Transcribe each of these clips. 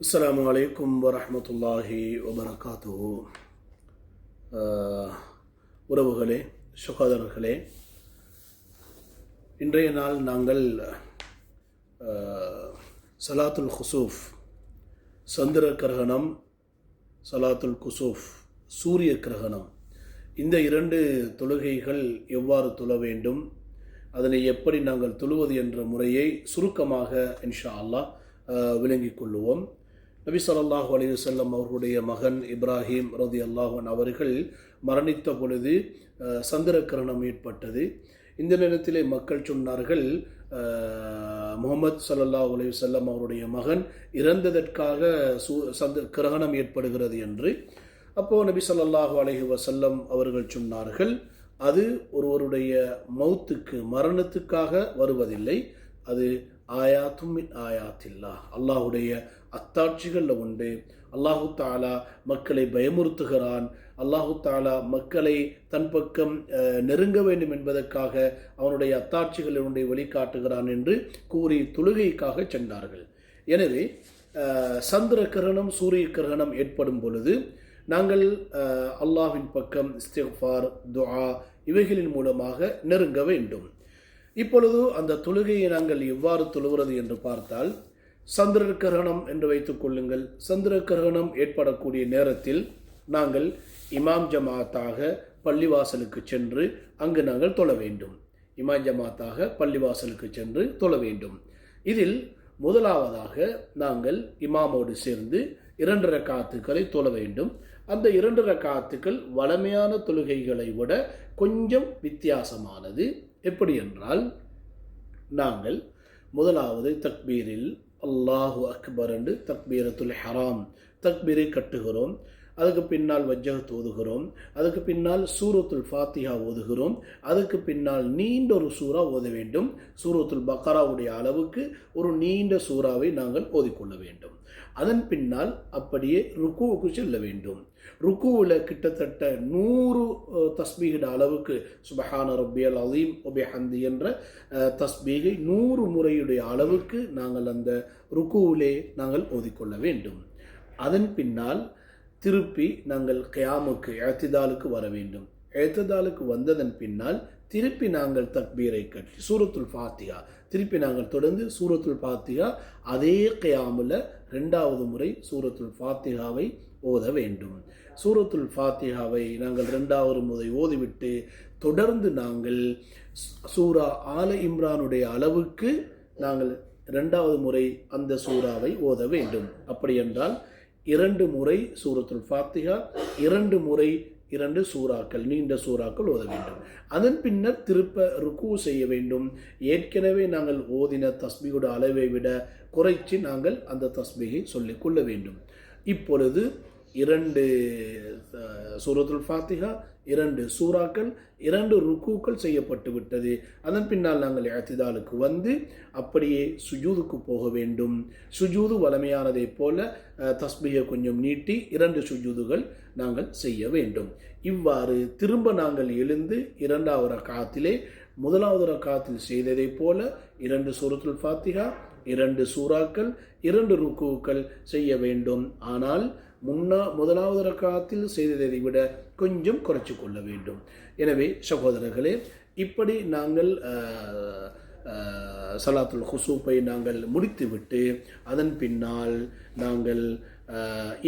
அஸ்ஸலாமு அலைக்கும் வரஹ்மத்துல்லாஹி வபரகாத்துஹு. உறவுகளே, சகோதரர்களே, இன்றைய நாள் நாங்கள் சலாத்துல் குசூஃப், சந்திர கிரகணம், சலாத்துல் குசூஃப், சூரிய கிரகணம், இந்த இரண்டு தொழுகைகள் எவ்வாறு தொழ வேண்டும், அதனை எப்படி நாங்கள் தொழுவது என்ற முறையை சுருக்கமாக இன்ஷா அல்லாஹ் விளங்கிக் கொள்ளுவோம். நபி ஸல்லல்லாஹு அலைஹி வஸல்லம் அவர்களுடைய மகன் இப்ராஹிம் ரலியல்லாஹு அன்ஹு அவர்கள் மரணித்த பொழுது சந்திர கிரகணம் ஏற்பட்டது. இந்த நேரத்திலே மக்கள் சொன்னார்கள், முஹம்மது ஸல்லல்லாஹு அலைஹி வஸல்லம் அவருடைய மகன் இறந்ததற்காக கிரகணம் ஏற்படுகிறது என்று. அப்போது நபி ஸல்லல்லாஹு அலைஹி வஸல்லம் அவர்கள் சொன்னார்கள், அது ஒருவருடைய மௌத்துக்கு, மரணத்துக்காக வருவதில்லை, அது ஆயாத்தும் மின் ஆயாத்தில்லாஹ், அல்லாஹுடைய அத்தாட்சிகளில் உண்டு. அல்லாஹு தாலா மக்களை பயமுறுத்துகிறான், அல்லாஹு தாலா மக்களை தன் பக்கம் நெருங்க வேண்டும் என்பதற்காக அவனுடைய அத்தாட்சிகளை ஒன்றை வெளிக்காட்டுகிறான் என்று கூறி தொழுகைக்காக சென்றார்கள். எனவே சந்திர கிரகணம், சூரிய கிரகணம் ஏற்படும் பொழுது நாங்கள் அல்லாஹ்வின் பக்கம் இஸ்திக்ஃபார், துஆ இவைகளின் மூலமாக நெருங்க வேண்டும். இப்பொழுது அந்த தொழுகையை நாங்கள் எவ்வாறு தொழுகிறது என்று பார்த்தால், சந்திர கிரகணம் என்று வைத்துக் கொள்ளுங்கள். சந்திர கிரகணம் ஏற்படக்கூடிய நேரத்தில் நாங்கள் இமாம் ஜமாத்தாக பள்ளிவாசலுக்கு சென்று அங்கு நாங்கள் தொழ வேண்டும். இமாம் ஜமாத்தாக பள்ளிவாசலுக்கு சென்று தொழ வேண்டும். இதில் முதலாவதாக நாங்கள் இமாமோடு சேர்ந்து 2 ரக்காத்துக்களை தொழ வேண்டும். அந்த 2 ரக்காத்துக்கள் வழமையான தொழுகைகளை விட கொஞ்சம் வித்தியாசமானது. எப்படி என்றால், நாங்கள் முதலாவது தக்பீரில் அல்லாஹு அக்பர் என்று தக்பீரத்துல் ஹராம் தக்பீரை கட்டுகிறோம். அதுக்கு பின்னால் வஜ்ஜஹத் ஓதுகிறோம். அதுக்கு பின்னால் சூரத்துல் ஃபாத்திஹா ஓதுகிறோம். அதுக்கு பின்னால் நீண்ட ஒரு சூறா ஓத வேண்டும். சூரத்துல் பக்ராவுடைய அளவுக்கு ஒரு நீண்ட சூறாவை நாங்கள் ஓதிக்கொள்ள வேண்டும். அதன் பின்னால் அப்படியே ருக்குவுக்கு செல்ல வேண்டும். ருக்குவில் கிட்டத்தட்ட 100 தஸ்பீகிட அளவுக்கு சுபஹான ரப்பியல் அலீம் வபிஹம்தி என்ற தஸ்பீகை 100 முறையுடைய அளவுக்கு நாங்கள் அந்த ருக்குவிலே நாங்கள் ஓதிக்கொள்ள வேண்டும். அதன் பின்னால் திருப்பி நாங்கள் கியாமுக்கு, இஅ்திதாலுக்கு வர வேண்டும். இஅ்திதாலுக்கு வந்ததன் பின்னால் திருப்பி நாங்கள் தக்பீரை கட்டி சூரத்துல் ஃபாத்திஹா, திருப்பி நாங்கள் தொடர்ந்து சூரத்துல் ஃபாத்திஹா, அதே கியாமுல 2வது முறை சூரத்துல் ஃபாத்திஹாவை ஓத வேண்டும். சூரத்துல் ஃபாத்திஹாவை நாங்கள் 2வது முறை ஓதிவிட்டு தொடர்ந்து நாங்கள் சூரா ஆல இம்ரானுடைய அளவுக்கு நாங்கள் 2வது முறை அந்த சூறாவை ஓத வேண்டும். அப்படி என்றால் 2 முறை சூரத்துல் ஃபாத்திஹா, 2 முறை 2 சூறாக்கள், நீண்ட சூறாக்கள் ஓத வேண்டும். அதன் பின்னர் திருப்ப ருக்கு செய்ய வேண்டும். ஏற்கனவே நாங்கள் ஓதின தஸ்பீகோட அளவை விட குறைச்சி நாங்கள் அந்த தஸ்பீகை சொல்லிக் கொள்ள வேண்டும். இப்பொழுது 2 சூரத்துல் ஃபாத்திஹா, 2 சூறாக்கள், 2 ருக்கூக்கள் செய்யப்பட்டு விட்டது. அதன் பின்னால் நாங்கள் இஅ்திதாலுக்கு வந்து அப்படியே சுஜூதுக்கு போக வேண்டும். சுஜூது வழமையானதை போல தஸ்பீகை கொஞ்சம் நீட்டி 2 சுஜூதுகள் நாங்கள் செய்ய வேண்டும். இவ்வாறு திரும்ப நாங்கள் எழுந்து 2வது ரக்காத்திலே 1வது ரக்காத்தில் செய்ததை போல 2 சூரத்துல் ஃபாத்திஹா, 2 சூறாக்கள், 2 ருக்கூக்கள் செய்ய வேண்டும். ஆனால் 1வது ரக்காத்தில் செய்ததை விட கொஞ்சம் குறைச்சு கொள்ள வேண்டும். எனவே சகோதரர்களே, இப்படி நாங்கள் சலாத்துல் குசூஃபை நாங்கள் முடித்துவிட்டு அதன் பின்னால் நாங்கள்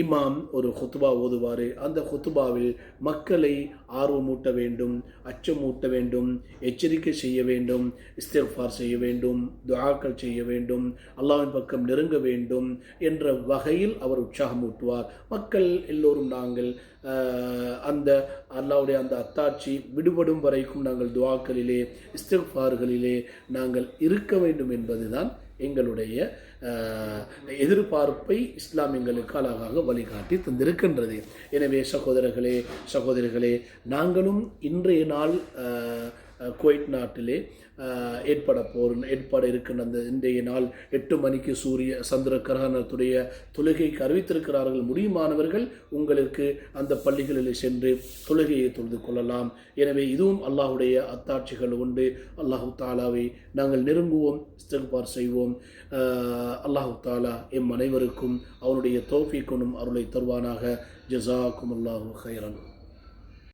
இமாம் ஒரு குத்துபா ஓதுவார். அந்த குத்துபாவில் மக்களை ஆர்வமூட்ட வேண்டும், அச்சமூட்ட வேண்டும், எச்சரிக்கை செய்ய வேண்டும், இஸ்திக்ஃபார் செய்ய வேண்டும், துஆக்கள் செய்ய வேண்டும், அல்லாஹ்வின் பக்கம் நெருங்க வேண்டும் என்ற வகையில் அவர் உற்சாகமூட்டுவார். மக்கள் எல்லோரும் நாங்கள் அந்த அல்லாஹ்வுடைய அந்த அத்தாட்சி விடுபடும் வரைக்கும் நாங்கள் துஆக்களிலே, இஸ்திக்ஃபார்களிலே நாங்கள் இருக்க வேண்டும் என்பதுதான் எங்களுடைய எதிர்பார்ப்பை இஸ்லாம் எங்களுக்கு அழகாக வழிகாட்டி தந்திருக்கின்றது. எனவே சகோதரர்களே, நாங்களும் இன்றைய நாள் குவைத் நாட்டிலே ஏற்பட இருக்கின்ற அந்த இன்றைய நாள் 8 மணிக்கு சந்திர கிரகணத்துடைய தொழுகைக்கு அறிவித்திருக்கிறார்கள். முடியுமானவர்கள் உங்களுக்கு அந்த பள்ளிகளில் சென்று தொழுகையை தொழுது கொள்ளலாம். எனவே இதுவும் அல்லாஹுடைய அத்தாட்சிகள் உண்டு. அல்லாஹு தாலாவை நாங்கள் நெருங்குவோம், இஸ்திக்பார் செய்வோம். அல்லாஹு தாலா எம் அனைவருக்கும் அவனுடைய தௌஃபீக்குனும் அருளை தருவானாக. ஜஸாக்கும் அல்லாஹு கைரன்.